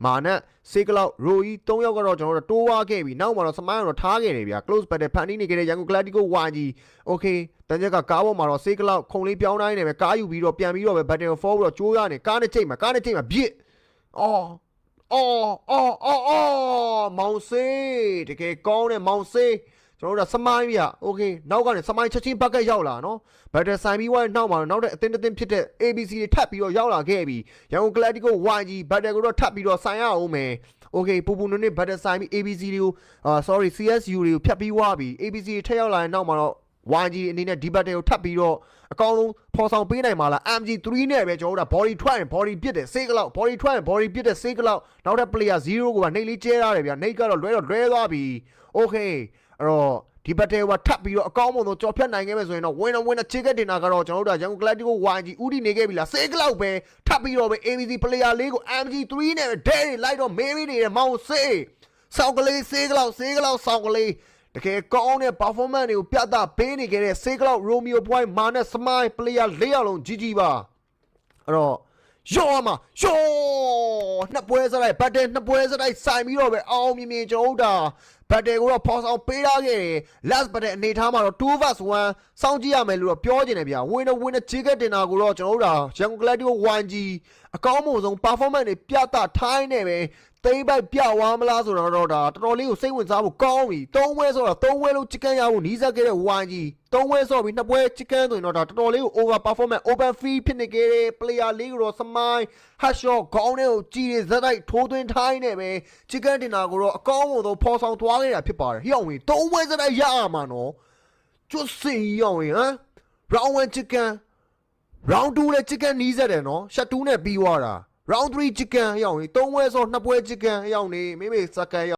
မာနက်စေကလောက်ရိုကြီး3ယောက်ကတော့ကျွန်တော်တို့တိုးဝါခဲ့ပြီနောက်မှာတော့စမိုင်းကတော့ထားခဲ့တယ်ဗျာ close battle ဖန်တီးနေခဲ့တဲ့ရန်ကုန် Galactico YG okay တန်ချက်ကကားပေါ်မှာတော့စေကလောက်ခုံလေးပြောင်းတိုင်းနေပဲကားယူပြီးတော့ပြန်ပြီးတော့ပဲ battle for ပြီးတော့ကြိုးရနေကားနဲ့ချိန်မှာပြစ်အော်မောင်စေးတကယ်ကောင်းတဲ့မောင်စေးကျွန်တော်တို့ကစမိုင်းဗျာ okay နောက်ကနေစမိုင်းချက်ချင်းဘက်ကရောက်လာနော် battle ဆိုင်ပြီးဝိုင်းနောက်မှာနောက်တဲ့အတင်းဖြစ်တဲ့ ABC တွေထပ်ပြီးတော့ရောက်လာခဲ့ပြီရန်ကုန် Galactico YG battle ကိုတော့ထပ်ပြီးတော့ဆိုင်ရအောင်မယ် okay ပူပူနွနေ battle ဆိုင်ပြီး ABC တွေကိုsorry CSU တွေကိုဖြတ်ပြီးွားပြီ ABC တွေထက်ရောက်လာရင်နောက်မှာတော့ YG အနေနဲ့ဒီ battle ကိုထပ်ပြီးတော့အကောင်းဆုံးဖော်ဆောင်ပေးနိုင်မှာလား MG3 နဲ့ပဲကျွန်တော်တို့က body ထွက်ရင် body ပြစ်တယ်စေးကလောက် body ထွက်ရင် body ပြစ်တယ်စေးကလောက်နောက်တဲ့ player 0ကိုကနှိပ်လေးကျဲရတယ်ဗျာနှိပ်ကတော့လွဲသွားပြီ okay အဲ့တော့ဒီ battle ကထပ်ပြီးတော့အကောင်းဆုံးကြော်ဖြတ်နိုင်ခဲ့မယ်ဆိုရင်တော့ winner ticket တင်တာကတော့ကျွန်တော်တို့ကရန်ကုန် Galactico YG ဥတီနေခဲ့ပြီလားစေးကလောက်ပဲထပ်ပြီးတော့ပဲ ABC player လေးကို MG3 နဲ့ပဲဒဲလိုက်တော့မေးပြီးနေတယ်မောင်စေးစောက်ကလေးစေးကလောက်စောက်ကလေးတကယ်ကောင်းတဲ့ performance တွေကိုပြသပေးနေခဲ့တဲ့စေးကလောက် Romeo Point မာနဲ့ Smile player 4ယောက်လုံး GG ပါအဲ့တော့ရောနှစ်ပွဲစလိုက် battle နှစ်ပွဲစလိုက်ဆိုင်ပြီးတော့ပဲအောင်မြင်ကျွန်တော်တို့ဒါ battle ကိုတော့ဖော်ဆောင်ပေးထားခဲ့တယ် last battle အနေထားမှာတော့ 2vs1 စောင့်ကြည့်ရမယ်လို့တော့ပြောချင်တယ်ဗျာ winner ticket တင်တာကိုတော့ကျွန်တော်တို့ဒါရန်ကုန် Galactico YG အကောင်းဆုံး performance တွေပြသထိုင်းနေပဲသိမ့်ပိုက်ပြဝါမလားဆိုတော့ဒါတော်တော်လေးကိုစိတ်ဝင်စားဖို့ကောင်းပြီ3ဝဲဆိုတော့3ဝဲလုံး chicken ရဖို့နီးစပ်ခဲ့တဲ့ YG 3ဝဲဆိုပြီး2ပွဲ chicken ဆိုရင်တော့ဒါတော်တော်လေးကို over performance open fee ဖြစ်နေခဲ့တဲ့ player လေးကိုတော့စမိုင်း headshot ခေါင်းထဲကိုကြည်ဇက်တိုက်ထိုးသွင်းထိုင်းနေပဲ chicken တင်တာကိုတော့အကောင်းဆုံးဖော်ဆောင်သွားခဲ့တာဖြစ်ပါတယ်ဟိအောင်ဝင်3ဝဲဇက်တိုက်ရအောင်မှာနော်ကျွတ်စီဟိအောင်ဝင်ဟမ် round 1 chicken round 2နဲ့ chicken နီးစက်တယ်နော် shut 2နဲ့ပြီးသွားတာround 3 chicken ရောက်နေ3ပွဲစော2ပွဲ chicken ရောက်နေမိမိစကန်